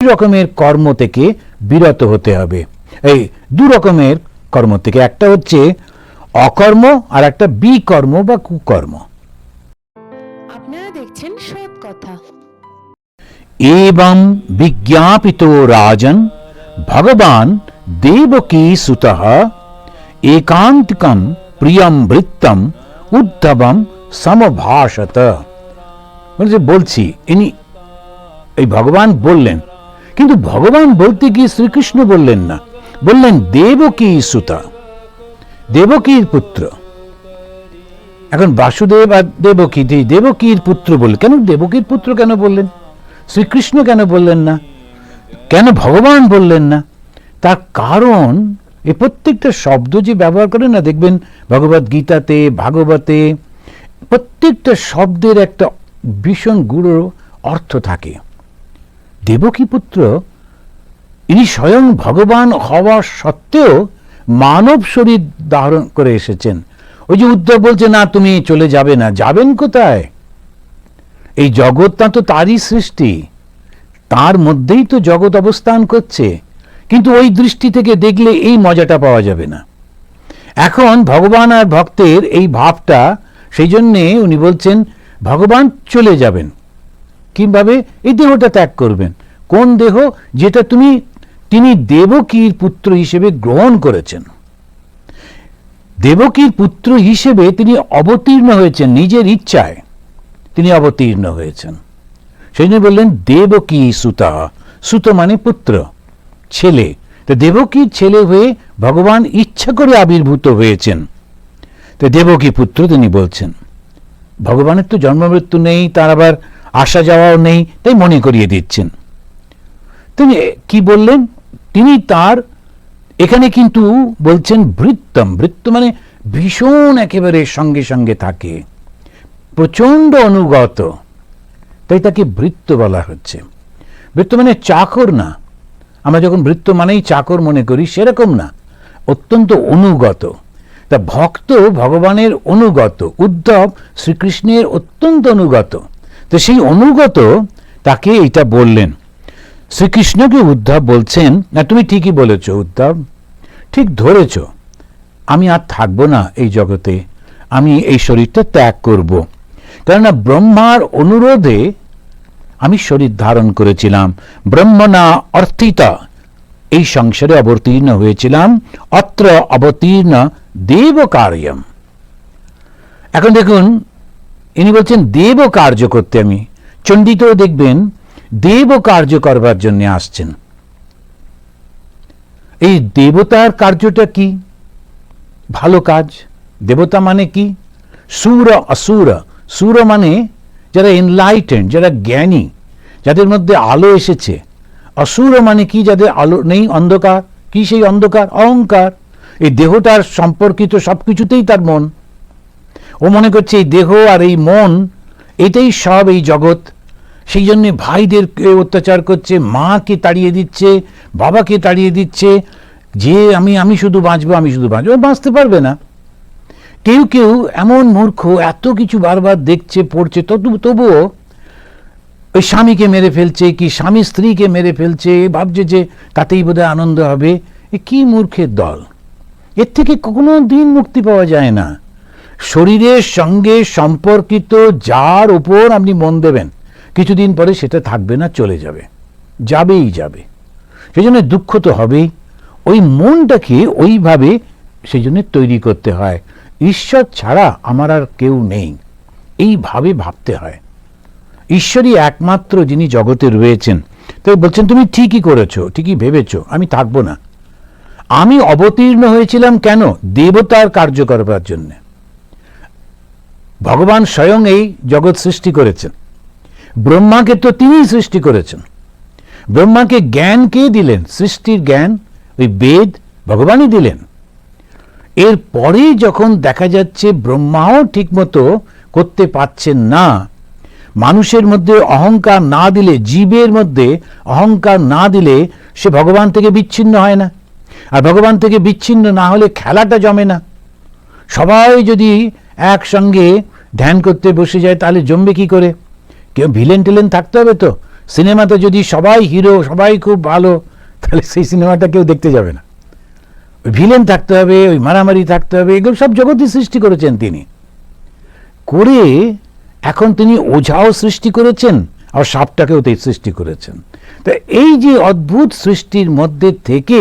রকমের কর্ম থেকে বিরত হতে হবে। এই দু রকমের কর্ম থেকে, একটা হচ্ছে অকর্ম আর একটা বিকর্ম বা কুকর্ম। আপনারা দেখছেন সৎ কথা। एवं विज्ञापितो राजन भगवान देवकी सुतः एकांतिकं प्रियम वृत्तम उद्धवम समभाषत। বলছি ইনি এই ভগবান বললেন, কিন্তু ভগবান বলতে গিয়ে শ্রীকৃষ্ণ বললেন না, বললেন দেবকী সুতা, দেবকীর পুত্র। এখন বাসুদেব আর দেবকী, দেবকীর পুত্র বললেন কেন? দেবকীর পুত্র কেন বললেন? শ্রীকৃষ্ণ কেন বললেন না? কেন ভগবান বললেন না? তার কারণ এ প্রত্যেকটা শব্দ যে ব্যবহার করেন না, দেখবেন ভগবদ গীতাতে, ভাগবতে প্রত্যেকটা শব্দের একটা ভীষণ গূঢ় অর্থ থাকে। দেবকী পুত্র ইনি স্বয়ং ভগবান হওয়া সত্ত্বেও মানব শরীর ধারণ করে এসেছেন। ওই যে উদ্ধব বলছে না তুমি চলে যাবে না, যাবেন কোথায়? এই জগৎটা তো তারই সৃষ্টি, তার মধ্যেই তো জগৎ অবস্থান করছে, কিন্তু ওই দৃষ্টি থেকে দেখলে এই মজাটা পাওয়া যাবে না। এখন ভগবান আর ভক্তের এই ভাবটা, সেই জন্যে উনি বলছেন ভগবান চলে যাবেন। কিভাবে? এই দেহটা ত্যাগ করবেন। কোন দেহ? যেটা তিনি দেবকীর পুত্র হিসেবে গ্রহণ করেছেন। দেবকীর পুত্র হিসেবে তিনি অবতীর্ণ হয়েছেন, নিজের ইচ্ছায় তিনি অবতীর্ণ হয়েছেন। সেই জন্য বললেন দেবকী সুতা। সুত মানে পুত্র, ছেলে। তো দেবকীর ছেলে হয়ে ভগবান ইচ্ছা করে আবির্ভূত হয়েছেন। তো দেবকী পুত্র তিনি বলছেন। ভগবানের তো জন্ম মৃত্যু নেই, তার আবার আসা যাওয়াও নেই, তাই মনে করিয়ে দিচ্ছেন। তিনি কি বললেন? তিনি তার এখানে কিন্তু বলছেন বৃত্তম। বৃত্ত মানে ভীষণ একেবারে সঙ্গে সঙ্গে থাকে, প্রচন্ড অনুগত, তাই তাকে বৃত্ত বলা হচ্ছে। বৃত্ত মানে চাকর না। আমরা যখন বৃত্ত মানেই চাকর মনে করি, সেরকম না, অত্যন্ত অনুগত। তা ভক্ত ভগবানের অনুগত, উদ্ধব শ্রীকৃষ্ণের অত্যন্ত অনুগত। তো সেই অনুগত তাকে এটা বললেন। শ্রীকৃষ্ণকে উদ্ধব বলছেন, না তুমি ঠিকই বলেছ উদ্ধব, ঠিক ধরেছ, আমি আর থাকবো না এই জগতে, আমি এই শরীরটা ত্যাগ করব। কেননা ব্রহ্মার অনুরোধে আমি শরীর ধারণ করেছিলাম, ব্রহ্মণা অর্থিতা এই সংসারে অবতীর্ণ হয়েছিলাম, অত্র অবতীর্ণ দেব কার্যম। এখন দেখুন ইনি বলছেন দেব কার্য করতে। আমি চণ্ডীতেও দেখবেন দেব কার্য করবার জন্য আসছেন। এই দেবতার কার্যটা কি? ভালো কাজ। দেবতা মানে কি? সুর অসুর। সুর মানে যারা এনলাইটেন্ড, যারা জ্ঞানী, যাদের মধ্যে আলো এসেছে। অসুর মানে কি? যাদের আলো নেই, অন্ধকার। কি সেই অন্ধকার? অহংকার। এই দেহটার সম্পর্কিত সবকিছুতেই তার মন। ও মনে করছে এই দেহ আর এই মন এটাই সব এই জগৎ। সেই জন্যে ভাইদেরকে অত্যাচার করছে, মাকে তাড়িয়ে দিচ্ছে, বাবাকে তাড়িয়ে দিচ্ছে, যে আমি শুধু বাঁচবো, আমি শুধু বাঁচবো। বাঁচতে পারবে না। কেউ কেউ এমন মূর্খ, এত কিছু বারবার দেখছে, পড়ছে, তবুও ওই স্বামীকে মেরে ফেলছে, কি স্বামী স্ত্রীকে মেরে ফেলছে, ভাবছে যে তাতেই বোধহয় আনন্দ হবে। এ কি মূর্খের দল! এর থেকে কোনো দিন মুক্তি পাওয়া যায় না। শরীরের সঙ্গে সম্পর্কিত যার উপর আপনি মন দেবেন, কিছুদিন পরে সেটা থাকবে না, চলে যাবে, যাবেই যাবে। সেই জন্য দুঃখ তো হবেই। ওই মনটাকে ওইভাবে সেই জন্য তৈরি করতে হয়। ঈশ্বর ছাড়া আমার আর কেউ নেই, এইভাবে ভাবতে হয়। ঈশ্বরই একমাত্র যিনি জগতে রয়েছেন। তাই বলছেন তুমি ঠিকই করেছো, ঠিকই ভেবেছো, আমি থাকবো না। আমি অবতীর্ণ হয়েছিলাম কেন? দেবতার কার্য করবার জন্য। ভগবান স্বয়ং এই জগৎ সৃষ্টি করেছেন। ব্রহ্মাকে তো তিনিই সৃষ্টি করেছেন। ব্রহ্মাকে জ্ঞান কে দিলেন? সৃষ্টির জ্ঞান ওই বেদ ভগবানই দিলেন। এরপরে যখন দেখা যাচ্ছে ব্রহ্মাও ঠিকমতো করতে পারছেন না, মানুষের মধ্যে অহংকার না দিলে, জীবের মধ্যে অহংকার না দিলে সে ভগবান থেকে বিচ্ছিন্ন হয় না। আর ভগবান থেকে বিচ্ছিন্ন না হলে খেলাটা জমে না। সবাই যদি একসঙ্গে ধ্যান করতে বসে যায় তাহলে জমবে কি করে? কেউ ভিলেন টিলেন থাকতে হবে তো। সিনেমাতে যদি সবাই হিরো, সবাই খুব ভালো, তাহলে সেই সিনেমাটা কেউ দেখতে যাবে না। ওই ভিলেন থাকতে হবে, ওই মারামারি থাকতে হবে, এগুলো সব জগৎই সৃষ্টি করেছেন তিনি। করে এখন তিনি ওঝাও সৃষ্টি করেছেন, আর সাপটাকেও সৃষ্টি করেছেন। তা এই যে অদ্ভুত সৃষ্টির মধ্যে থেকে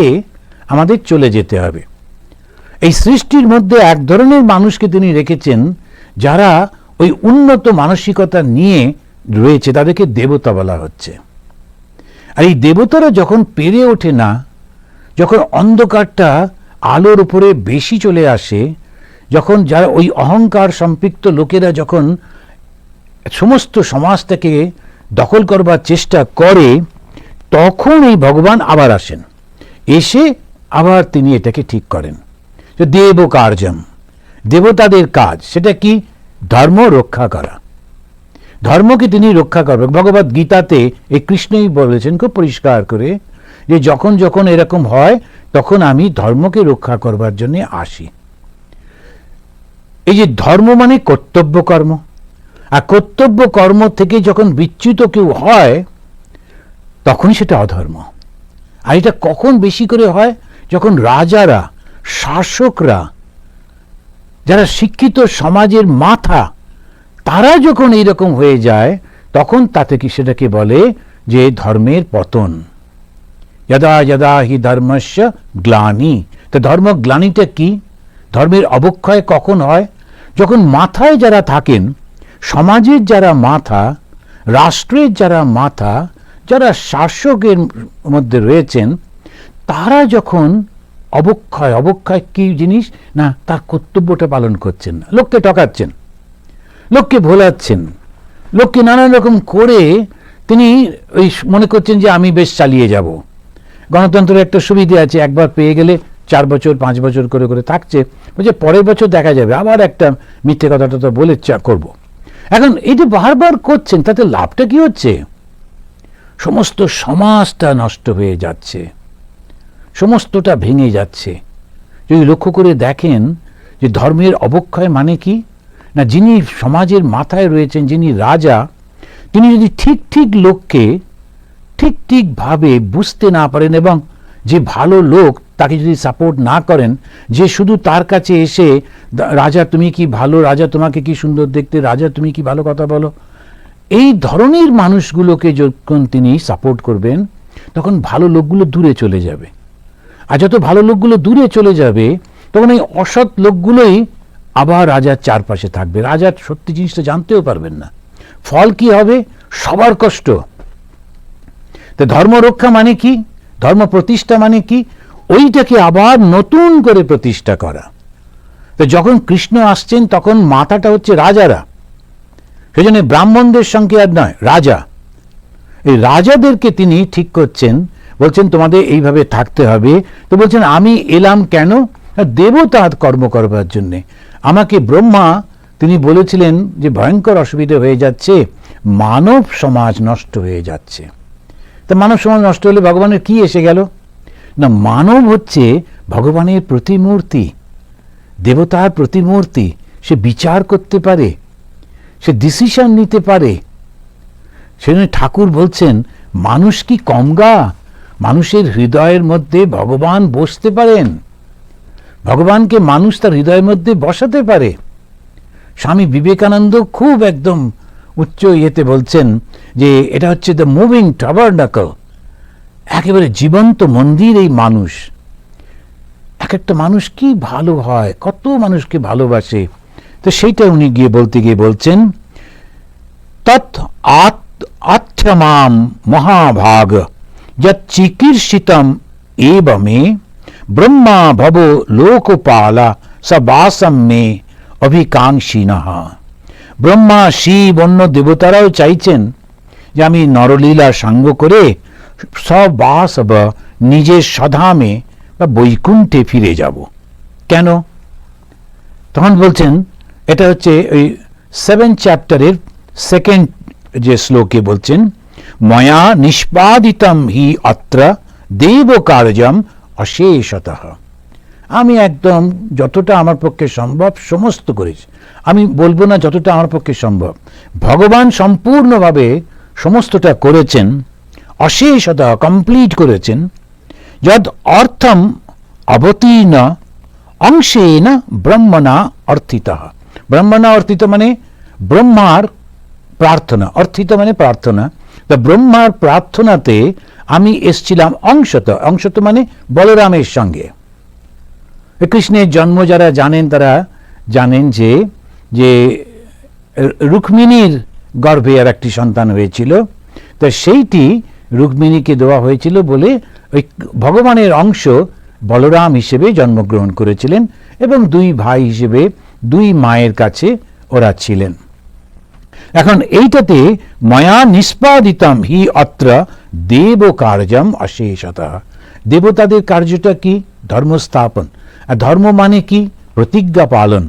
আমাদের চলে যেতে হবে। এই সৃষ্টির মধ্যে এক ধরনের মানুষকে তিনি রেখেছেন যারা ওই উন্নত মানসিকতা নিয়ে রয়েছে, তাদেরকে দেবতা বলা হচ্ছে। আর এই দেবতারা যখন পেরে ওঠে না, যখন অন্ধকারটা আলোর উপরে বেশি চলে আসে, যখন যারা ওই অহংকার সম্পৃক্ত লোকেরা যখন সমস্ত সমাজটাকে দখল করবার চেষ্টা করে, তখন এই ভগবান আবার আসেন, এসে আবার তিনি এটাকে ঠিক করেন। দেব কার্যম, দেবতাদের কাজ সেটা কি? ধর্ম রক্ষা করা। ধর্মকে তিনি রক্ষা করবেন। ভগবত গীতাতে এই কৃষ্ণই বলেছেন খুব পরিষ্কার করে যে যখন যখন এরকম হয় তখন আমি ধর্মকে রক্ষা করবার জন্য আসি। এই যে ধর্ম মানে কর্তব্য কর্ম, আর কর্তব্য কর্ম থেকে যখন বিচ্যুত কেউ হয় তখন সেটা অধর্ম। আর এটা কখন বেশি করে হয়? যখন রাজারা, শাসকরা, যারা শিক্ষিত সমাজের মাথা, তারা যখন এইরকম হয়ে যায়, তখন তাতে কি সেটাকে বলে যে ধর্মের পতন। যদা যদা হি ধর্মস্য গ্লানি। তো ধর্ম গ্লানিটা কি? ধর্মের অবক্ষয় কখন হয়? যখন মাথায় যারা থাকেন, সমাজের যারা মাথা, রাষ্ট্রের যারা মাথা, যারা শাসকের মধ্যে রয়েছেন, তারা যখন অবক্ষয়, অবক্ষয় কি জিনিস না, তার কর্তব্যটা পালন করছেন না, লোককে ঠকাচ্ছেন, লোককে ভোলাচ্ছেন, লোককে নানান রকম করে তিনি ওই মনে করছেন যে আমি বেশ চালিয়ে যাব। গণতন্ত্রের একটা সুবিধা আছে, একবার পেয়ে গেলে 4 বছর 5 বছর করে করে থাকছে, বলছে পরের বছর দেখা যাবে আবার একটা মিথ্যে কথাটা তো বলে করব। এখন এই যে বারবার করছেন, তাতে লাভটা কি হচ্ছে? সমস্ত সমাজটা নষ্ট হয়ে যাচ্ছে, সমস্তটা ভেঙে যাচ্ছে। যদি লক্ষ্য করে দেখেন যে ধর্মের অবক্ষয় মানে কি না, যিনি সমাজের মাথায় রয়েছেন, যিনি রাজা, তিনি যদি ঠিক ঠিক লোককে ঠিক ঠিকভাবে বুঝতে না পারেন এবং যে ভালো লোক তাকে যদি সাপোর্ট না করেন, যে শুধু তার কাছে এসে রাজা তুমি কি ভালো, রাজা তোমাকে কি সুন্দর দেখতে, রাজা তুমি কি ভালো কথা বলো, এই ধরনের মানুষগুলোকে যখন তিনি সাপোর্ট করবেন, তখন ভালো লোকগুলো দূরে চলে যাবে। আর যত ভালো লোকগুলো দূরে চলে যাবে, তখন এই অসৎ লোকগুলোই আবার রাজার চারপাশে থাকবে। রাজার সত্যি জিনিসটা জানতেও পারবেন না। ফল কি হবে? সবার কষ্ট। তো ধর্ম রক্ষা মানে কি? ধর্ম প্রতিষ্ঠা মানে কি? ওইটাকে আবার নতুন করে প্রতিষ্ঠা করা। তো যখন কৃষ্ণ আসছেন তখন মাথাটা হচ্ছে রাজারা, সেই জন্য ব্রাহ্মণদের সংখ্যা আর নয়, রাজা। এই রাজাদেরকে তিনি ঠিক করছেন, বলছেন তোমাদের এইভাবে থাকতে হবে। তো বলছেন আমি এলাম কেন? দেবতা কর্ম করবার জন্যে। আমাকে ব্রহ্মা তিনি বলেছিলেন যে ভয়ঙ্কর অসুবিধা হয়ে যাচ্ছে, মানব সমাজ নষ্ট হয়ে যাচ্ছে। তা মানব সমাজ নষ্ট হলে ভগবানের কি এসে গেল না, মানব হচ্ছে ভগবানের প্রতিমূর্তি, দেবতার প্রতিমূর্তি। সে বিচার করতে পারে, সে ডিসিশন নিতে পারে। সেজন্য ঠাকুর বলছেন মানুষ কি কমগা, মানুষের হৃদয়ের মধ্যে ভগবান বসতে পারেন, ভগবানকে মানুষ তার হৃদয়ের মধ্যে বসাতে পারে। স্বামী বিবেকানন্দ খুব একদম উচ্চ ইয়েতে বলছেন যে এটা হচ্ছে দ্য মুভিং টাবারনাকল, একেবারে জীবন্ত মন্দির এই মানুষ। এক একটা মানুষ কি ভালো হয়, কত মানুষকে ভালোবাসে। তো সেইটা উনি গিয়ে বলছেন তৎ আত্মাম মহাভাগ যৎ চিকীর্ষিতম এব মে ব্রহ্মা ভব লোকপালা সবাসম মে অভিকাঙ্ক্ষিণঃ। ব্রহ্মা, শিব, অন্য দেবতারাও চাইছেন যে আমি নরলীলা সাঙ্গ করে সবাসব নিজের স্বধামে বা বৈকুণ্ঠে ফিরে যাব। কেন? তখন বলছেন এটা হচ্ছে ওই 7 চ্যাপ্টারের 2nd যে শ্লোকে বলছেন ময়া নিষ্পাদিতম হি অত্র দেব কার্যম অশেষতঃ। আমি একদম যতটা আমার পক্ষে সম্ভব সমস্ত করেছি। আমি বলবো না যতটা আমার পক্ষে সম্ভব, ভগবান সম্পূর্ণভাবে সমস্তটা করেছেন, অশেষতঃ কমপ্লিট করেছেন, যদ অর্থম অবতীর্ণ অংশেন ব্রহ্মণা অর্থিতঃ। ব্রহ্মণা অর্থিত মানে ব্রহ্মার প্রার্থনা, অর্থিত মানে প্রার্থনা। তা ব্রহ্মার প্রার্থনাতে আমি এসছিলাম অংশত, অংশত মানে বলরামের সঙ্গে। কৃষ্ণের জন্ম যারা জানেন তারা জানেন যে যে রুক্মিণীর গর্ভে আর একটি সন্তান হয়েছিল, তা সেইটি রুক্মিণীকে দেওয়া হয়েছিল বলে ওই ভগবানের অংশ বলরাম হিসেবে জন্মগ্রহণ করেছিলেন এবং দুই ভাই হিসেবে দুই মায়ের কাছে ওরা ছিলেন। এখন এইটাতে ময়া নিষ্পাদিতম হি অত্র দেব কার্যম অশেষতঃ। দেবতাদের কার্যটা কি? ধর্মস্থাপন। আর ধর্ম মানে কি? প্রতিজ্ঞা পালন।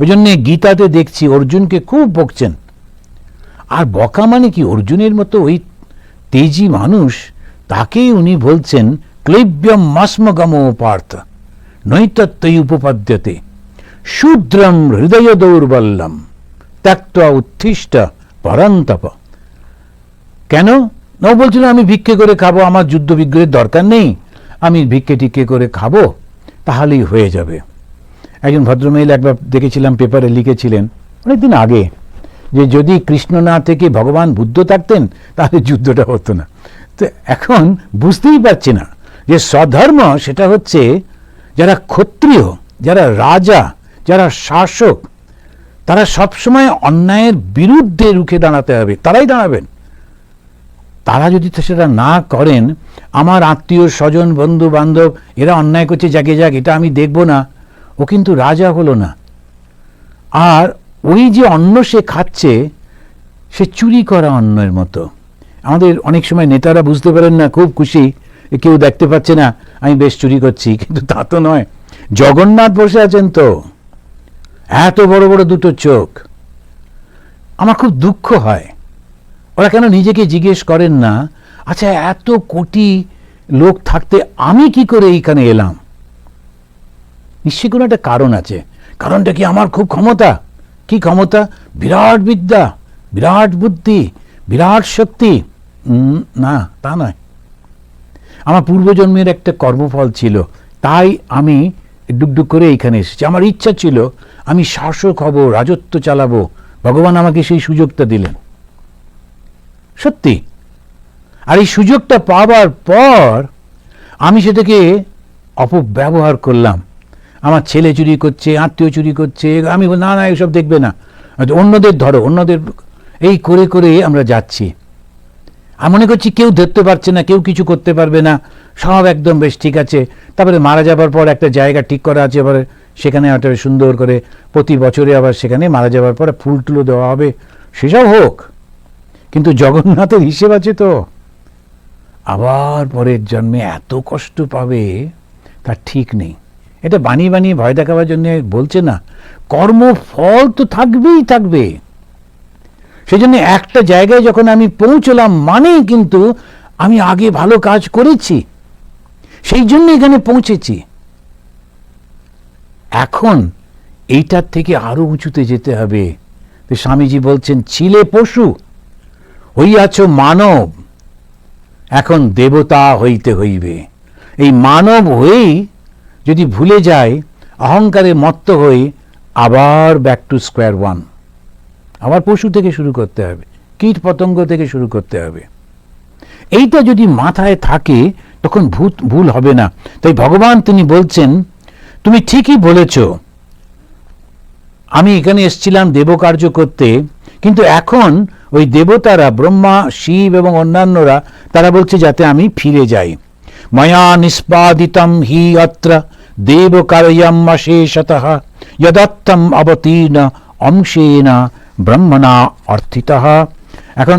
ওই জন্য গীতাতে দেখছি অর্জুনকে খুব বকছেন। আর বকা মানে কি? অর্জুনের মতো ওই তেজি মানুষ, তাকেই উনি বলছেন ক্লৈব্যম মস্মগমো পার্থ নৈতত্ত্বই উপপাদ্যতে শূদ্রম হৃদয় দৌর্বল্যম ত্যক্ত্বা উত্থিষ্ট পরন্তপ। কেন? না বলছিল আমি ভিক্ষে করে খাবো, আমার যুদ্ধ বিগ্রহের দরকার নেই, আমি ভিক্ষে টিক্ষে করে খাবো, তাহলেই হয়ে যাবে। একজন ভদ্রমহিলা একবার দেখেছিলাম পেপারে লিখেছিলেন অনেকদিন আগে যে যদি কৃষ্ণ না থেকে ভগবান বুদ্ধ থাকতেন তাহলে যুদ্ধটা হতো না। তো এখন বুঝতেই পারছি না যে স্বধর্ম সেটা হচ্ছে যারা ক্ষত্রিয়, যারা রাজা, যারা শাসক, তারা সবসময় অন্যায়ের বিরুদ্ধে রুখে দাঁড়াতে হবে, তারাই দাঁড়াবেন। তারা যদি সেটা না করেন, আমার আত্মীয় স্বজন বন্ধু বান্ধব এরা অন্যায় করছে, জাগে যাক, এটা আমি দেখব না, ও কিন্তু রাজা হলো না। আর ওই যে অন্ন সে খাচ্ছে, সে চুরি করা অন্নের মতো। আমাদের অনেক সময় নেতারা বুঝতে পারেন না, খুব খুশি, কেউ দেখতে পাচ্ছে না, আমি বেশ চুরি করছি, কিন্তু তা তো নয়। জগন্নাথ বসে আছেন তো, এত বড় বড় দুটো চোখ। আমার খুব দুঃখ হয়, ওরা কেন নিজেকে জিজ্ঞেস করেন না, আচ্ছা এত কোটি লোক থাকতে আমি কি করে এইখানে এলাম? নিশ্চয়ই কোনো একটা কারণ আছে। কারণটা কি আমার খুব ক্ষমতা? কি ক্ষমতা? বিরাট বিদ্যা, বিরাট বুদ্ধি, বিরাট শক্তি? না, তা নয়। আমার পূর্বজন্মের একটা কর্মফল ছিল, তাই আমি ডুকডুক করে এইখানে এসেছি। আমার ইচ্ছা ছিল আমি শাসক হব, রাজত্ব চালাবো, ভগবান আমাকে সেই সুযোগটা দিলেন। সত্যি। আর এই সুযোগটা পাওয়ার পর আমি সেটাকে অপব্যবহার করলাম। আমার ছেলে চুরি করছে, আত্মীয় চুরি করছে, আমি না না এসব দেখবে না, অন্যদের ধরো, অন্যদের, এই করে করে আমরা যাচ্ছি। আমি মনে করছি কেউ ধরতে পারছে না, কেউ কিছু করতে পারবে না, সব একদম বেশ ঠিক আছে। তারপরে মারা যাবার পর একটা জায়গা ঠিক করা আছে, এবারে সেখানে একটা সুন্দর করে প্রতি বছরে আবার সেখানে মারা যাবার পরে ফুল টুলো দেওয়া হবে, সেসব হোক। কিন্তু জগন্নাথের হিসেব আছে তো, আবার পরের জন্মে এত কষ্ট পাবে তার ঠিক নেই। এটা বানিয়ে বানিয়ে ভয় দেখাবার জন্য বলছে না, কর্মফল তো থাকবেই থাকবে। সেই জন্য একটা জায়গায় যখন আমি পৌঁছলাম মানেই কিন্তু আমি আগে ভালো কাজ করেছি, সেই জন্য এখানে পৌঁছেছি। এখন এইটার থেকে আরো উঁচুতে যেতে হবে। তো স্বামীজি বলছেন, ছিলে পশু, হইয়াছ মানব, এখন দেবতা হইতে হইবে। এই মানব হয়েই যদি ভুলে যায়, অহংকারে মত্ত হই, আবার ব্যাক টু স্কোয়ার ওয়ান, আবার পশু থেকে শুরু করতে হবে, কীট পতঙ্গ থেকে শুরু করতে হবে। এইটা যদি মাথায় থাকে তখন ভুল হবে না। তাই ভগবান তিনি বলছেন, তুমি ঠিকই বলেছ, আমি এখানে এসেছিলাম দেবকার্য করতে, কিন্তু এখন ওই দেবতারা, ব্রহ্মা, শিব এবং অন্যান্যরা, তারা বলছে যাতে আমি ফিরে যাই। ময়া নিষ্পাদিতম হি অত্র দেব কার্যম অশেষতঃ যদত্তম অবতীর্ণ অংশেন ব্রহ্মণা অর্থিতঃ। এখন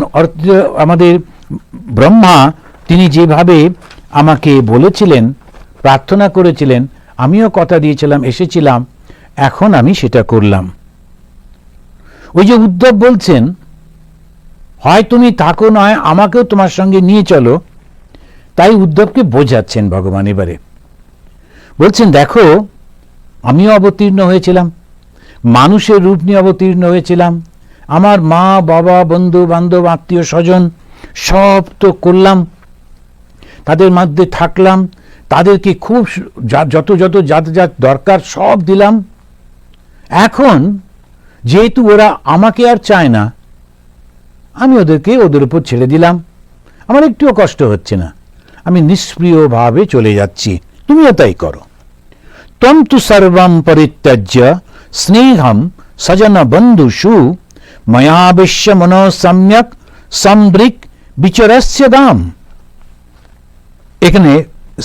আমাদের ব্রহ্মা তিনি যেভাবে আমাকে বলেছিলেন, প্রার্থনা করেছিলেন, আমিও কথা দিয়েছিলাম, এসেছিলাম, এখন আমি সেটা করলাম। ওই যে উদ্ধব বলছেন, হয় তুমি থাকো, নয় আমাকেও তোমার সঙ্গে নিয়ে চলো। তাই উদ্ধবকে বোঝাচ্ছেন ভগবান। এবারে বলছেন, দেখো আমিও অবতীর্ণ হয়েছিলাম, মানুষের রূপ নিয়ে অবতীর্ণ হয়েছিলাম। আমার মা বাবা, বন্ধু বান্ধব, আত্মীয় স্বজন সব তো করলাম, তাদের মধ্যে থাকলাম, তাদেরকে খুব যত যত যা দরকার সব দিলাম। এখন যেহেতু ওরা আমাকে আর চায় না, আমি ওদের উপর ছেড়ে দিলাম, আমার একটুও কষ্ট হচ্ছে না, আমি নিষ্প্রিয়ভাবে চলে যাচ্ছি, তুমিও তাই করো। ত্বম তু সর্বম পরিত্যাজ্য স্নেহম সজন বন্ধুষু ময়াবিশ্য মনো সম্যক সম্বৃক বিচরস্য দাম। এখানে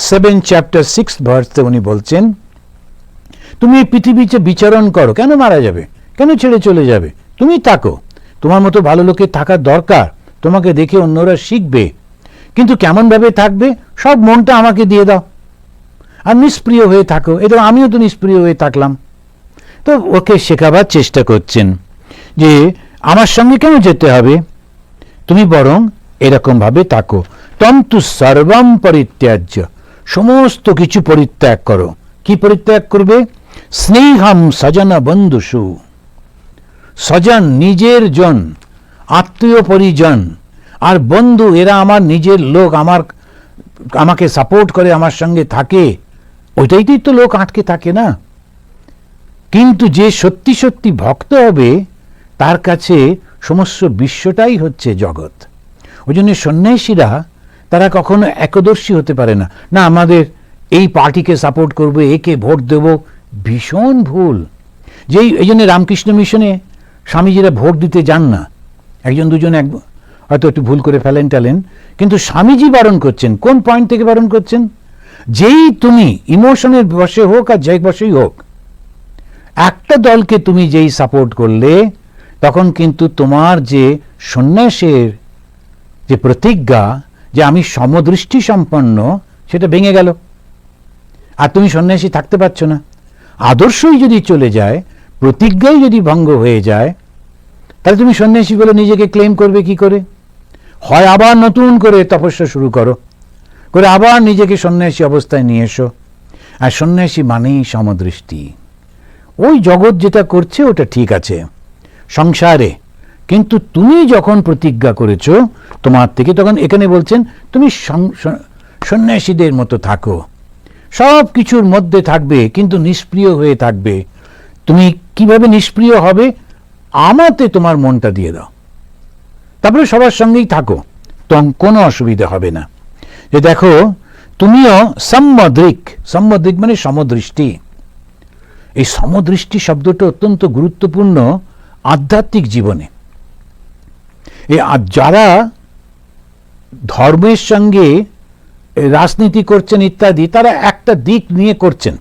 7 চ্যাপ্টার 6 ভার্সে উনি বলছেন, তুমি এই পৃথিবীতে বিচরণ করো, কেন মারা যাবে, কেন ছেড়ে চলে যাবে, তুমি থাকো, তোমার মতো ভালো লোকের থাকার দরকার, তোমাকে দেখে অন্যরা শিখবে, কিন্তু কেমন ভাবে থাকবে, সব মনটা আমাকে দিয়ে দাও আর নিষ্প্রিয় হয়ে থাকো। এটা আমিও তো নিষ্প্রিয় হয়ে থাকলাম। তো ওকে শেখাবার চেষ্টা করছেন যে আমার সঙ্গে কেন যেতে হবে, তুমি বরং এরকম ভাবে থাকো। তন্তু সর্বম পরিত্যাজ্য, সমস্ত কিছু পরিত্যাগ করো। কি পরিত্যাগ করবে? স্নেহম সজন বন্ধুষু, স্বজন নিজের জন, আত্মীয় পরিজন আর বন্ধু, এরা আমার নিজের লোক, আমাকে সাপোর্ট করে, আমার সঙ্গে থাকে, ওইটাইতেই তো লোক আটকে থাকে না। কিন্তু যে সত্যি সত্যি ভক্ত হবে তার কাছে সমস্ত বিশ্বটাই হচ্ছে জগৎ। ওই জন্য সন্ন্যাসীরা তারা কখনো একদর্শী হতে পারে না, না আমাদের এই পার্টিকে সাপোর্ট করবো, একে ভোট দেব, ভীষণ ভুল। এই জন্য রামকৃষ্ণ মিশনে স্বামীজিরা ভোট দিতে যান না, একজন দুজন হয়তো একটু ভুল করে ফেলেন টালেন, কিন্তু স্বামীজি বারণ করছেন। কোন পয়েন্ট থেকে বারণ করছেন? যেই তুমি ইমোশনের বশে হোক আর যে বশেই হোক, একটা দলকে তুমি যেই সাপোর্ট করলে, তখন কিন্তু তোমার যে সন্ন্যাসের যে প্রতিজ্ঞা যে আমি সমদৃষ্টি সম্পন্ন, সেটা ভেঙে গেল, আর তুমি সন্ন্যাসী থাকতে পারছো না। আদর্শই যদি চলে যায়, প্রতিজ্ঞাই যদি ভঙ্গ হয়ে যায়, তাহলে তুমি সন্ন্যাসী বলে নিজেকে ক্লেম করবে কি করে? হয় আবার নতুন করে তপস্যা শুরু করো, করে আবার নিজেকে সন্ন্যাসী অবস্থায় নিয়ে এসো। আর সন্ন্যাসী মানেই সমদৃষ্টি। ওই জগৎ যেটা করছে ওটা ঠিক আছে সংসারে, কিন্তু তুমি যখন প্রতিজ্ঞা করেছো তোমার থেকে, তখন এখানে বলছেন তুমি সন্ন্যাসীদের মতো থাকো, সব কিছুর মধ্যে থাকবে কিন্তু নিষ্প্রিয় হয়ে থাকবে। তুমি কিভাবে নিষ্প্রিয় হবে? আমাতে তোমার মনটা দিয়ে দাও, তারপরে সবার সঙ্গেই থাকো, তখন কোনো অসুবিধা হবে না। যে দেখো তুমিও সম্যদৃক, সম্যদৃক মানে সমদৃষ্টি। এই সমদৃষ্টি শব্দটা অত্যন্ত গুরুত্বপূর্ণ আধ্যাত্মিক জীবনে। যারা ধর্মের সঙ্গে রাজনীতি করছেন ইত্যাদি, তারা একটা দিক নিয়ে করছেন,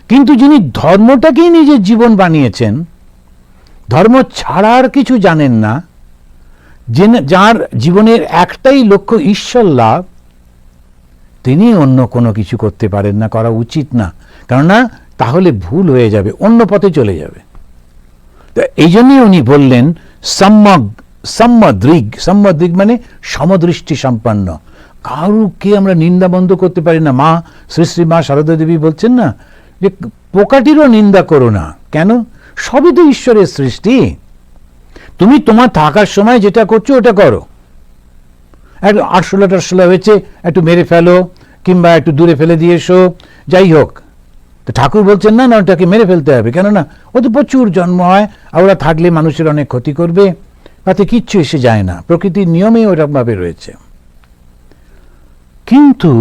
কিন্তু যিনি ধর্মটাকেই নিজের জীবন বানিয়েছেন, ধর্ম ছাড়ার কিছু জানেন না, যার জীবনের একটাই লক্ষ্য ঈশ্বর লাভ, তিনি অন্য কোনো কিছু করতে পারেন না, করা উচিত না, কেননা তাহলে ভুল হয়ে যাবে, অন্য পথে চলে যাবে। তো এই জন্যই উনি বললেন সম্যদৃগ, সম্যদৃগ মানে সমদৃষ্টি সম্পন্ন। কারুকে আমরা নিন্দা বন্ধ করতে পারি না। মা শ্রী শ্রী মা সারদা দেবী বলছেন না যে পোকাটিরও নিন্দা করো না, কেন? সবই তো ঈশ্বরের সৃষ্টি। তুমি তোমার থাকার সময় যেটা করছো ওটা করো, একটু আরশোলা হয়েছে একটু মেরে ফেলো, কিংবা একটু দূরে ফেলে দিয়ে এসো, যাই হোক। তো ঠাকুর বলছেন না, না ওটাকে মেরে ফেলতে হবে, কেননা ও তো প্রচুর জন্ম হয়, আর ওরা থাকলে মানুষের অনেক ক্ষতি করবে, তাতে কিচ্ছু এসে যায় না, প্রকৃতির নিয়মেই ওরকমভাবে রয়েছে। কিন্তু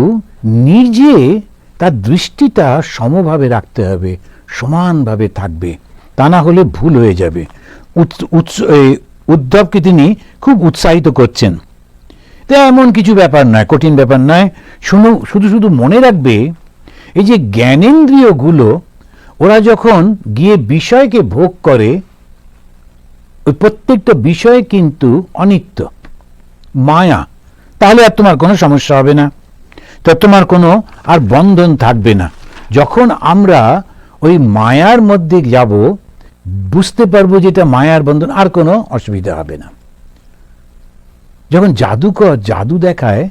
নিজে তার দৃষ্টিটা সমভাবে রাখতে হবে, সমানভাবে থাকবে, তা না হলে ভুল হয়ে যাবে। উদ্ধবকে তিনি খুব উৎসাহিত করছেন। তো এমন কিছু ব্যাপার নয়, কঠিন ব্যাপার নয়, শুধু শুধু মনে রাখবে এই যে জ্ঞানেন্দ্রিয়গুলো ওরা যখন গিয়ে বিষয়কে ভোগ করে, ওই প্রত্যেকটা বিষয় কিন্তু অনিত্য, মায়া, তাহলে আর তোমার কোনো সমস্যা হবে না, তো তোমার কোনো আর বন্ধন থাকবে না। যখন আমরা ওই মায়ার মধ্যে যাব, বুঝতে পারবো যেটা মায়ার বন্ধন, আর কোনো অসুবিধা হবে না। যখন জাদু দেখায়,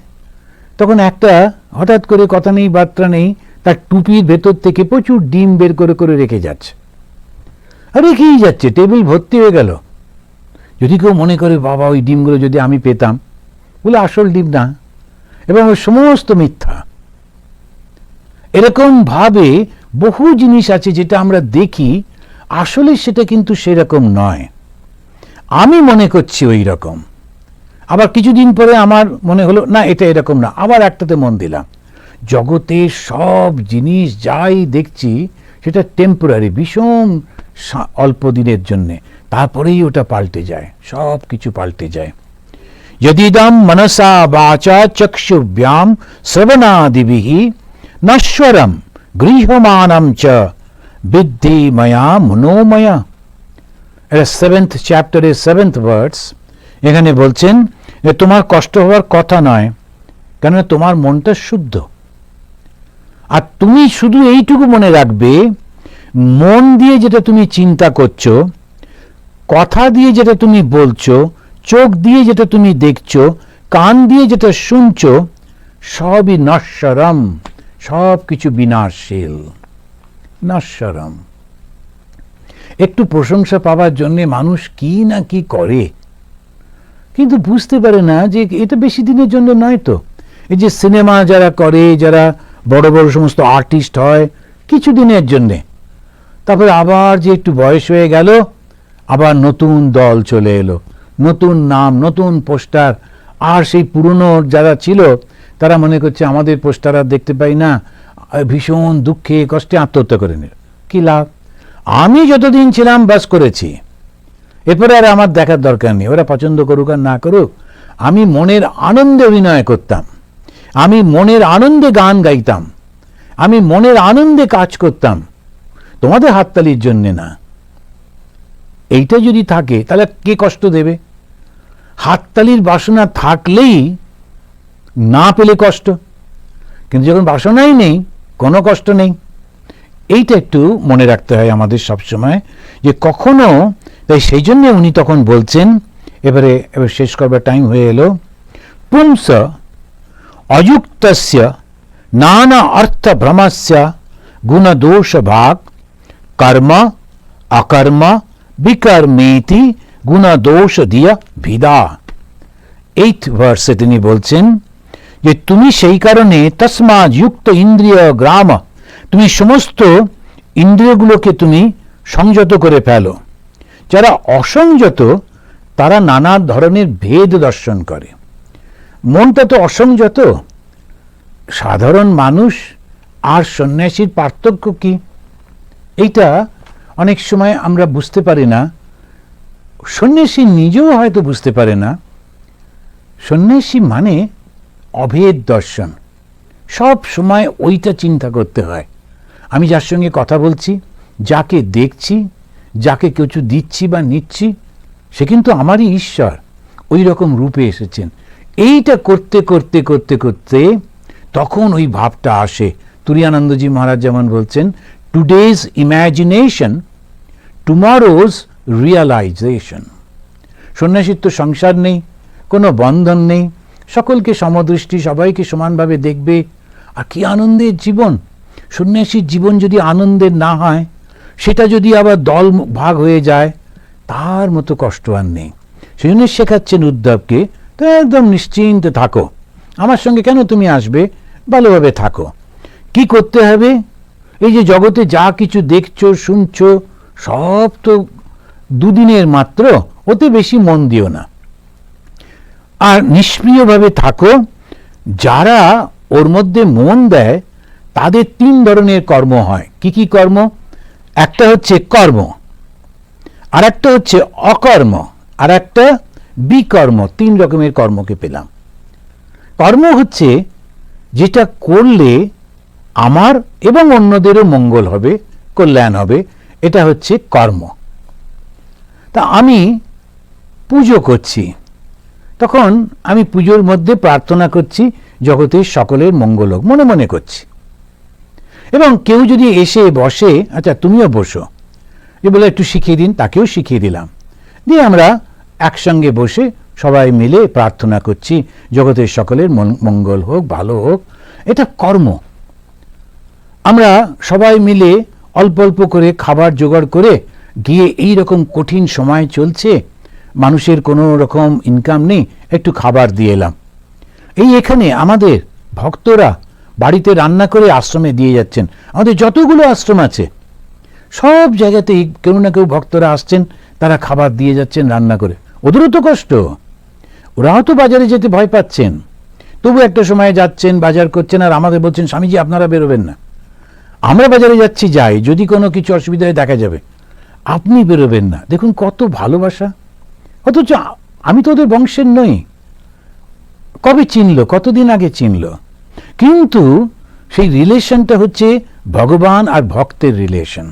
তখন একটা হঠাৎ করে কথা নেই বার্তা নেই, তার টুপির ভেতর থেকে প্রচুর ডিম বের করে করে রেখে যাচ্ছে, আর রেখেই যাচ্ছে, টেবিল ভর্তি হয়ে গেল। যদি কেউ মনে করে বাবা ওই ডিমগুলো যদি আমি পেতাম, বলে আসল ডিম না, এবং ওই সমস্ত মিথ্যা। এরকম ভাবে বহু জিনিস আছে যেটা আমরা দেখি, আসলে সেটা কিন্তু সেরকম নয়। আমি মনে করছি ওই রকম, আবার কিছুদিন পরে আমার মনে হলো না এটা এরকম না, আবার একটাতে মন দিলাম। জগতের সব জিনিস যাই দেখছি সেটা টেম্পোরারি, ভীষণ অল্প দিনের জন্যে, তারপরেই ওটা পাল্টে যায়, সব কিছু পাল্টে যায়। যদিদম মনসা বাচা চক্ষুভ্যাম শ্রবণাদিভিঃ নশ্বরম গৃহমানম চ বিদ্ধি ময়া মনোময়া। এটা 7th চ্যাপ্টারের 7th ভার্স। এখানে বলছেন যে তোমার কষ্ট হওয়ার কথা নয়, কেননা তোমার মনটা শুদ্ধ। আর তুমি শুধু এইটুকু মনে রাখবে, মন দিয়ে যেটা তুমি চিন্তা করছো, কথা দিয়ে যেটা তুমি বলছো, চোখ দিয়ে যেটা তুমি দেখছো, কান দিয়ে যেটা শুনছো, সবই নশ্বরম, সব কিছু বিনাশশীল, নশ্বরম। একটু প্রশংসা পাওয়ার জন্য মানুষ কি না কি করে, কিন্তু বুঝতে পারে না যে এটা বেশি দিনের জন্য নয়। তো এই যে সিনেমা যারা করে, যারা বড় বড় সমস্ত আর্টিস্ট হয়, কিছু দিনের জন্যে, তারপরে আবার যে একটু বয়স হয়ে গেল, আবার নতুন দল চলে এলো, নতুন নাম, নতুন পোস্টার। আর সেই পুরনো যারা ছিল তারা মনে করছে আমাদের পোস্টার আর দেখতে পাই না, ভীষণ দুঃখে কষ্টে আত্মহত্যা করে নিল। কি লাভ? আমি যতদিন ছিলাম বাস করেছি, এরপরে আর আমার দেখার দরকার নেই, ওরা পছন্দ করুক আর না করুক। আমি মনের আনন্দে অভিনয় করতাম, আমি মনের আনন্দে গান গাইতাম, আমি মনের আনন্দে কাজ করতাম, তোমাদের হাততালির জন্যে না। এইটা যদি থাকে তাহলে কে কষ্ট দেবে? হাততালির বাসনা থাকলেই না পেলে কষ্ট, কিন্তু যখন বাসনাই নেই কোনো কষ্ট নেই। এইটা একটু মনে রাখতে হয় আমাদের সবসময়, যে কখনো, তাই সেই জন্য উনি তখন বলছেন, এবার শেষ করবার টাইম হয়ে এলো, পুংস অযুক্তস্য নানা অর্থ ভ্রমস্য গুণদোষ ভাগ কর্ম অকর্ম বিকর্মেতি গুণদোষ দিয়া ভিদা। 8th ভার্সে তিনি বলছেন যে তুমি সেই কারণে তস্মাৎ যুক্ত ইন্দ্রিয় গ্রাম, তুমি সমস্ত ইন্দ্রিয়গুলোকে তুমি সংযত করে ফেলো। যারা অসংযত তারা নানা ধরনের ভেদ দর্শন করে। মনটা তো অসংযত। সাধারণ মানুষ আর সন্ন্যাসীর পার্থক্য কি, এইটা অনেক সময় আমরা বুঝতে পারি না। সন্ন্যাসী নিজেও হয়তো বুঝতে পারে না। সন্ন্যাসী মানে অভেদ দর্শন, সব সময় ওইটা চিন্তা করতে হয়। আমি যার সঙ্গে কথা বলছি, যাকে দেখছি, যাকে কিছু দিচ্ছি বা নিচ্ছি, সে কিন্তু আমারই ঈশ্বর, ওই রকম রূপে এসেছেন। এইটা করতে করতে করতে করতে তখন ওই ভাবটা আসে। তুরীয়ানন্দজি মহারাজ যেমন বলছেন, টুডেজ ইম্যাজিনেশন টুমরোজ রিয়ালাইজেশন। সন্ন্যাসীর তো সংসার নেই, কোনো বন্ধন নেই, সকলকে সমদৃষ্টি, সবাইকে সমানভাবে দেখবে। আর কি আনন্দের জীবন! সন্ন্যাসীর জীবন যদি আনন্দের না হয়, সেটা যদি আবার দল ভাগ হয়ে যায়, তার মতো কষ্ট আর নেই। সেই জন্য শেখাচ্ছেন উদ্ধবকে, তো একদম নিশ্চিন্তে থাকো, আমার সঙ্গে কেন তুমি আসবে, ভালোভাবে থাকো। কি করতে হবে? এই যে জগতে যা কিছু দেখছো শুনছো, সব তো দুদিনের মাত্র, ওতে বেশি মন দিও না, আর নিষ্ক্রিয়ভাবে থাকো। যারা ওর মধ্যে মন দেয় তাদের 3 ধরনের কর্ম হয়। কি কি কর্ম? একটা হচ্ছে কর্ম, আর একটা হচ্ছে অকর্ম, আর একটা বিকর্ম। 3 রকমের কর্মকে পেলাম। কর্ম হচ্ছে যেটা করলে আমার এবং অন্যদেরও মঙ্গল হবে, কল্যাণ হবে, এটা হচ্ছে কর্ম। তা আমি পুজো করছি, তখন আমি পুজোর মধ্যে প্রার্থনা করছি জগতের সকলের মঙ্গল হোক, মনে মনে করছি। এবং কেউ যদি এসে বসে, আচ্ছা তুমিও বসো, এ বলে একটু শিখিয়ে দিন, তাকেও শিখিয়ে দিলাম, দিয়ে আমরা একসঙ্গে বসে সবাই মিলে প্রার্থনা করছি জগতের সকলের মঙ্গল হোক, ভালো হোক। এটা কর্ম। আমরা সবাই মিলে অল্প অল্প করে খাবার জোগাড় করে গিয়ে, এই রকম কঠিন সময় চলছে, মানুষের কোনো রকম ইনকাম নেই, একটু খাবার দিয়ে এলাম, এই এখানে আমাদের ভক্তরা বাড়িতে রান্না করে আশ্রমে দিয়ে যাচ্ছেন। আমাদের যতগুলো আশ্রম আছে সব জায়গাতেই কেউ না কেউ ভক্তরা আসছেন, তারা খাবার দিয়ে যাচ্ছেন রান্না করে। ওদেরও তো কষ্ট, ওরাও তো বাজারে যেতে ভয় পাচ্ছেন, তবু একটা সময় যাচ্ছেন, বাজার করছেন, আর আমাদের বলছেন স্বামীজি আপনারা বেরোবেন না। আমরা বাজারে যাচ্ছি, যাই, যদি কোনো কিছু অসুবিধা হয় দেখা যাবে, আপনি বেরোবেন না। দেখুন কত ভালোবাসা। অথচ আমি তো ওদের বংশের নই। কবে চিনল, কতদিন আগে চিনল, কিন্তু সেই রিলেশনটা হচ্ছে ভগবান আর ভক্তের রিলেশন।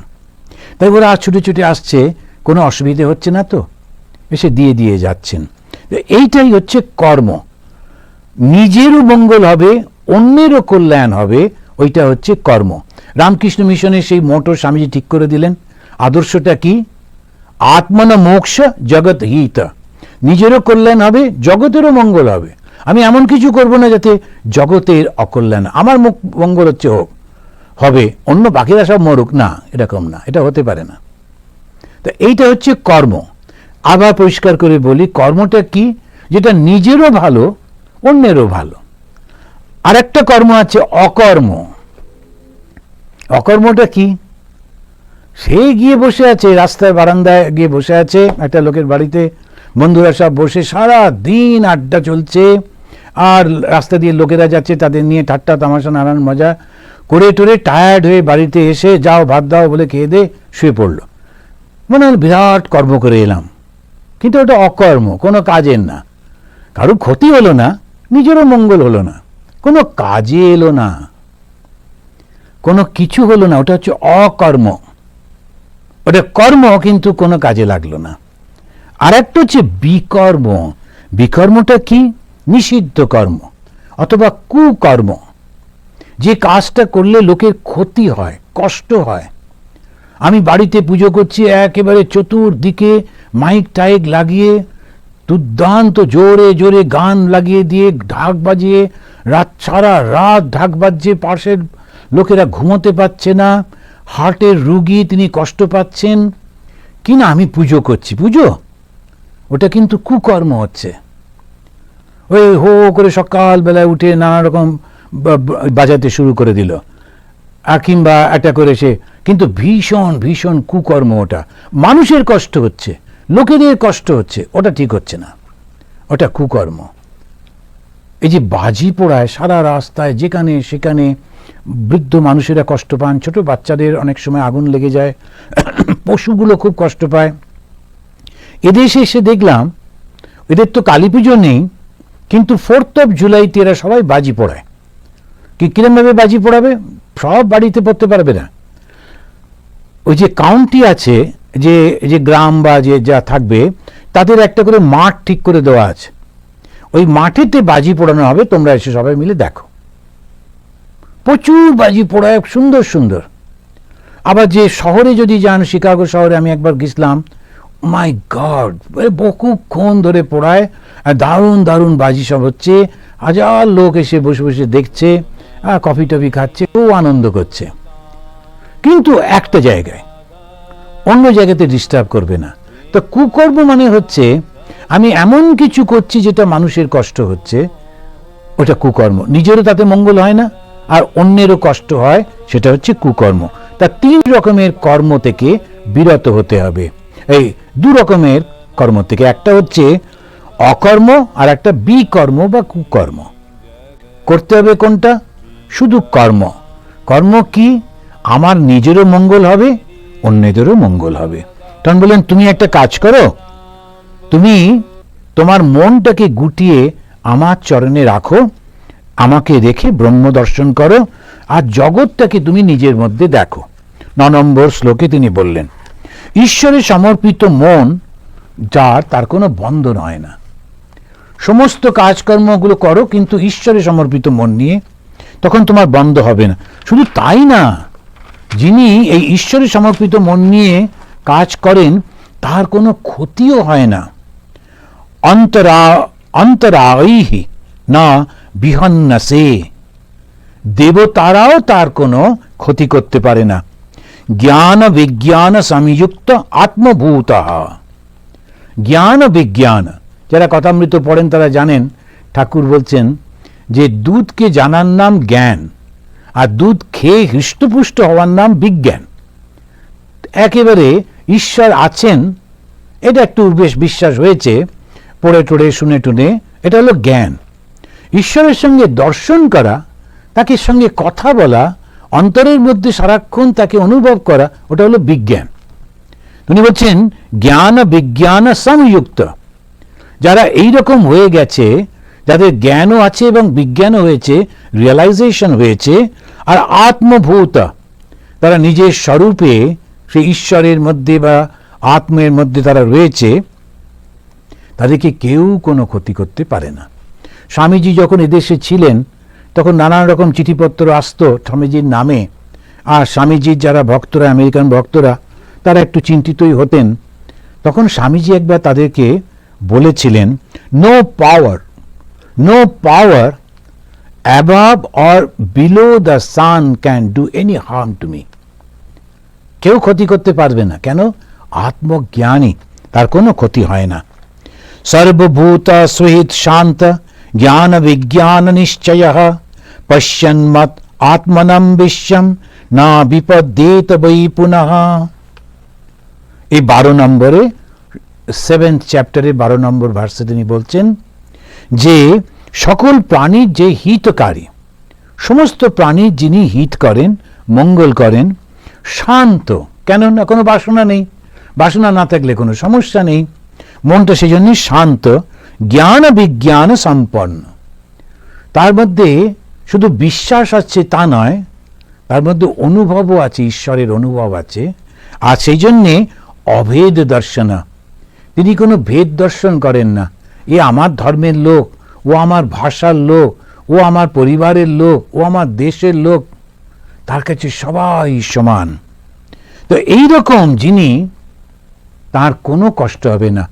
তাই ওরা ছুটে ছুটে আসছে, কোনো অসুবিধে হচ্ছে না তো, এসে দিয়ে দিয়ে যাচ্ছেন। এইটাই হচ্ছে কর্ম। নিজেরও মঙ্গল হবে, অন্যেরও কল্যাণ হবে, ওইটা হচ্ছে কর্ম। রামকৃষ্ণ মিশনের সেই মোটো স্বামীজি ঠিক করে দিলেন। আদর্শটা কি? আত্মন মোক্ষ জগৎ হিত। নিজেরও কল্যাণ হবে, জগতেরও মঙ্গল হবে। আমি এমন কিছু করব না যাতে জগতের অকল্যাণ, আমার মঙ্গল হচ্ছে হোক, হবে, অন্য বাকিরা সব মরুক, না, এরকম না, এটা হতে পারে না। তো এইটা হচ্ছে কর্ম। আবার পরিষ্কার করে বলি, কর্মটা কি? যেটা নিজেরও ভালো, অন্যেরও ভালো। আর একটা কর্ম আছে অকর্ম। অকর্মটা কি? সে গিয়ে বসে আছে রাস্তায়, বারান্দায় গিয়ে বসে আছে একটা লোকের বাড়িতে, বন্ধুরা সব বসে সারা দিন আড্ডা চলছে, আর রাস্তা দিয়ে লোকেরা যাচ্ছে, তাদের নিয়ে ঠাট্টা তামাশা নানান মজা করে টোরে টায়ার্ড হয়ে বাড়িতে এসে যাও ভাত দাও বলে খেয়ে দিয়ে শুয়ে পড়লো। মনে হয় বিরাট কর্ম করে এলাম, কিন্তু ওটা অকর্ম, কোনো কাজের না। কারো ক্ষতি হলো না, নিজেরও মঙ্গল হলো না, কোনো কাজে এলো না, কোনো কিছু হলো না, ওটা হচ্ছে অকর্ম। ওটা কর্ম কিন্তু কোনো কাজে লাগলো না। আর একটা হচ্ছে বিকর্ম। বিকর্মটা কি? নিষিদ্ধ কর্ম অথবা কুকর্ম। যে কাজটা করলে লোকের ক্ষতি হয়, কষ্ট হয়। আমি বাড়িতে পুজো করছি, একেবারে চতুর্দিকে মাইক টাইক লাগিয়ে দুর্দান্ত জোরে জোরে গান লাগিয়ে দিয়ে ঢাক বাজিয়ে সারা রাত ঢাক বাজছে, পাশের লোকেরা ঘুমোতে পারছে না, হার্টের রুগী, তিনি কষ্ট পাচ্ছেন কিনা, আমি পুজো করছি। পুজো ওটা কিন্তু কুকর্ম হচ্ছে। ওই হো করে সকালবেলায় উঠে নানা রকম বাজাতে শুরু করে দিল, আর কিংবা একটা করে সে, কিন্তু ভীষণ ভীষণ কুকর্ম ওটা। মানুষের কষ্ট হচ্ছে, লোকেদের কষ্ট হচ্ছে, ওটা ঠিক হচ্ছে না, ওটা কুকর্ম। এই যে বাজি পোড়ায় সারা রাস্তায়, যেখানে সেখানে বৃদ্ধ মানুষেরা কষ্ট পান, ছোট বাচ্চাদের অনেক সময় আগুন লেগে যায়, পশুগুলো খুব কষ্ট পায়। এদেশে এসে দেখলাম এদের তো কালী পুজো নেই, কিন্তু 4th of জুলাইতে এরা সবাই বাজি পোড়ায়। কিরমভাবে বাজি পোড়াবে? সব বাড়িতে পড়তে পারবে না। ওই যে কাউন্টি আছে, যে গ্রাম বা যে যা থাকবে, তাদের একটা করে মাঠ ঠিক করে দেওয়া আছে, ওই মাঠেতে বাজি পোড়ানো হবে, তোমরা এসে সবাই মিলে দেখো। প্রচুর বাজি পোড়ায়, সুন্দর সুন্দর। আবার যে শহরে যদি যান, শিকাগো শহরে আমি একবার গেছিলাম, মাই গড, বহুক্ষণ ধরে পোড়ায়, দারুণ দারুণ বাজি সব হচ্ছে, হাজার লোক এসে বসে বসে দেখছে, কফি টফি খাচ্ছে, খুব আনন্দ করছে। কিন্তু একটা জায়গায়, অন্য জায়গাতে ডিস্টার্ব করবে না। তো কুকর্ম মানে হচ্ছে আমি এমন কিছু করছি যেটা মানুষের কষ্ট হচ্ছে, ওটা কুকর্ম। নিজেরও তাতে মঙ্গল হয় না, আর অন্যেরও কষ্ট হয়, সেটা হচ্ছে কুকর্ম। তা 3 রকমের কর্ম থেকে বিরত হতে হবে। এই 2 রকমের কর্ম থেকে, একটা হচ্ছে অকর্ম আর একটা বিকর্ম বা কুকর্ম। করতে হবে কোনটা? শুধু কর্ম। কর্ম কি? আমার নিজেরও মঙ্গল হবে, অন্যদেরও মঙ্গল হবে। তখন বললেন তুমি একটা কাজ করো, তুমি তোমার মনটাকে গুটিয়ে আমার চরণে রাখো, আমাকে রেখে ব্রহ্ম দর্শন করো, আর জগৎটাকে তুমি নিজের মধ্যে দেখো। 9 নম্বর শ্লোকে তিনি বললেন, ঈশ্বরে সমর্পিত মন যার, তার কোনো বন্ধন হয় না। সমস্ত কাজকর্মগুলো করো কিন্তু ঈশ্বরে সমর্পিত মন নিয়ে, তখন তোমার বন্ধ হবে না। শুধু তাই না, যিনি এই ঈশ্বরে সমর্পিত মন নিয়ে কাজ করেন, তার কোনো ক্ষতিও হয় না। অন্তরায়হি না বিহন্নসে, দেবতারাও তার কোনো ক্ষতি করতে পারে না। জ্ঞান বিজ্ঞান সংযুক্ত আত্মভূত। জ্ঞান বিজ্ঞান, যারা কথামৃত পড়েন তারা জানেন, ঠাকুর বলছেন যে দুধকে জানার নাম জ্ঞান, আর দুধ খেয়ে হৃষ্টপুষ্ট হওয়ার নাম বিজ্ঞান। একেবারে ঈশ্বর আছেন এটা একটু বেশ বিশ্বাস হয়েছে, পড়ে টড়ে শুনে টুনে, এটা হলো জ্ঞান। ঈশ্বরের সঙ্গে দর্শন করা, তাকে সঙ্গে কথা বলা, অন্তরের মধ্যে সারাক্ষণ তাকে অনুভব করা, ওটা হলো বিজ্ঞান। উনি বলছেন জ্ঞান বিজ্ঞান সংযুক্ত। যারা এই রকম হয়ে গেছে, যাদের জ্ঞানও আছে এবং বিজ্ঞানও হয়েছে, রিয়েলাইজেশন হয়েছে, আর আত্মভূত, তারা নিজের স্বরূপে সেই ঈশ্বরের মধ্যে বা আত্মের মধ্যে তারা রয়েছে, তাদেরকে কেউ কোনো ক্ষতি করতে পারে না। স্বামীজি যখন এদেশে ছিলেন তখন নানান রকম চিঠিপত্র আসতো স্বামীজির নামে, আর স্বামীজির যারা ভক্তরা, আমেরিকান ভক্তরা, তারা একটু চিন্তিতই হতেন। তখন স্বামীজি একবার তাদেরকে বলেছিলেন, no power above or below the sun can do any harm to me. কেউ ক্ষতি করতে পারবে না। কেন? আত্মজ্ঞানী, তার কোনো ক্ষতি হয় না। সর্বভূত সুহিত শান্ত জ্ঞান বিজ্ঞান নিশ্চয় পশ্যন্মত আত্মনম বিশ্বম না বিপদ্যেত বৈ পুনঃ। এই 12 নম্বরে 7th চ্যাপ্টারে 12 নম্বর ভার্সে তিনি বলছেন যে সকল প্রাণীর যে হিতকারী, সমস্ত প্রাণীর যিনি হিত করেন, মঙ্গল করেন, শান্ত, কেন না কোনো বাসনা নেই, বাসনা না থাকলে কোনো সমস্যা নেই, মনটা সেই জন্যই শান্ত, জ্ঞান বিজ্ঞান সম্পন্ন। তার মধ্যে শুধু বিশ্বাস আছে তা নয়, তার মধ্যে অনুভবও আছে, ঈশ্বরের অনুভব আছে। আর সেই জন্যে অভেদ দর্শন, তিনি কোনো ভেদ দর্শন করেন না। এ আমার ধর্মের লোক, ও আমার ভাষার লোক, ও আমার পরিবারের লোক, ও আমার দেশের লোক, তার কাছে সবাই সমান। তো এই রকম যিনি, তার কোনো কষ্ট হবে না।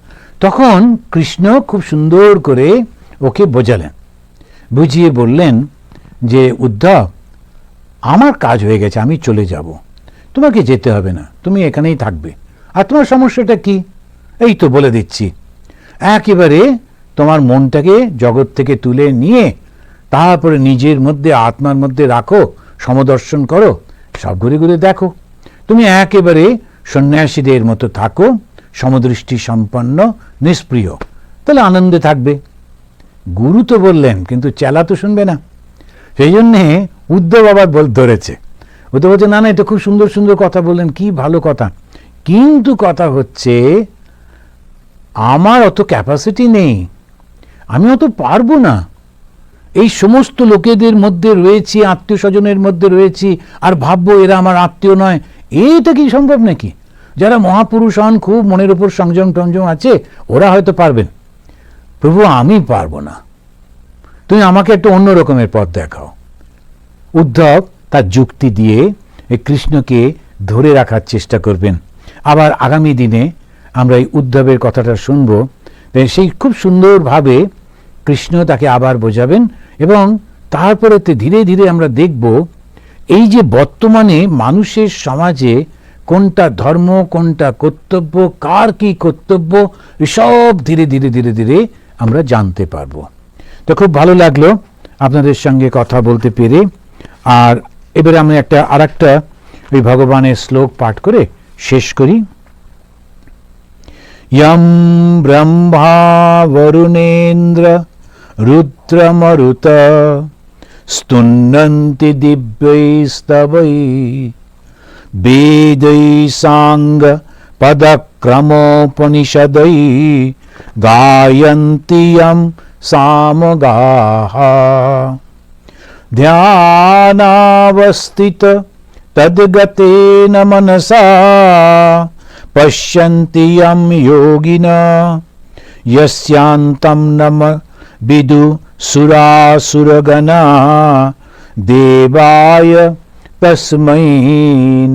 তখন কৃষ্ণ খুব সুন্দর করে ওকে বোঝালেন, বুঝিয়ে বললেন যে উদ্ধব, আমার কাজ হয়ে গেছে, আমি চলে যাব, তোমাকে যেতে হবে না, তুমি এখানেই থাকবে। আর তোমার সমস্যাটা কি? এই তো বলে দিচ্ছি। একেবারে তোমার মনটাকে জগৎ থেকে তুলে নিয়ে তারপরে নিজের মধ্যে, আত্মার মধ্যে রাখো, সমদর্শন করো, সব ঘুরে ঘুরে দেখো। তুমি একেবারে সন্ন্যাসীদের মতো থাকো, সমদৃষ্টি সম্পন্ন, নিষ্প্রিয়, তাহলে আনন্দে থাকবে। গুরু তো বললেন, কিন্তু চেলা তো শুনবে না। সেই জন্যে উদ্ধব আবার ধরেছে। ও তো বলছে, না না, এটা খুব সুন্দর সুন্দর কথা বললেন, কি ভালো কথা, কিন্তু কথা হচ্ছে আমার অত ক্যাপাসিটি নেই, আমি অত পারবো না। এই সমস্ত লোকেদের মধ্যে রয়েছি, আত্মীয় স্বজনের মধ্যে রয়েছি, আর ভাববো এরা আমার আত্মীয় নয়, এইটা কি সম্ভব নাকি? যারা মহাপুরুষ হন, খুব মনের উপর সংযম টংযম আছে, ওরা হয়তো পারবেন, প্রভু আমি পারবো না, তুমি আমাকে একটা অন্য রকমের পথ দেখাও। উদ্ধব তার যুক্তি দিয়ে এই কৃষ্ণকে ধরে রাখার চেষ্টা করবেন। আবার আগামী দিনে আমরা এই উদ্ধবের কথাটা শুনব, সেই খুব সুন্দরভাবে কৃষ্ণ তাকে আবার বোঝাবেন, এবং তারপরে ধীরে ধীরে আমরা দেখব এই যে বর্তমানে মানুষের সমাজে কোনটা ধর্ম, কোনটা কর্তব্য, কার কি কর্তব্য, সব ধীরে ধীরে ধীরে ধীরে আমরা জানতে পারবো। তো খুব ভালো লাগলো আপনাদের সঙ্গে কথা বলতে পেরে। আর এবারে আমি আরেকটা ওই ভগবানের শ্লোক পাঠ করে শেষ করি। यं ब्रह्मा वरुणेन्द्र रुद्रमरुत स्तुन्नन्ति दिव्यैस्तवैः वेदैः साङ्ग पदक्रमोपनिषदैः गायन्ति यं सामगाः ध्यानावस्थित तद्गतेन मनसा पश्यन्ति यं योगिनः यस्यान्तं नम विदु सुरासुरगणाः देवाय तस्मै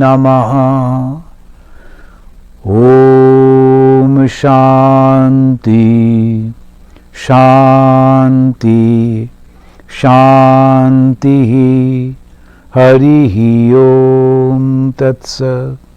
नमः। ॐ शान्ति शान्ति शान्तिः। हरिः ॐ तत्सत्।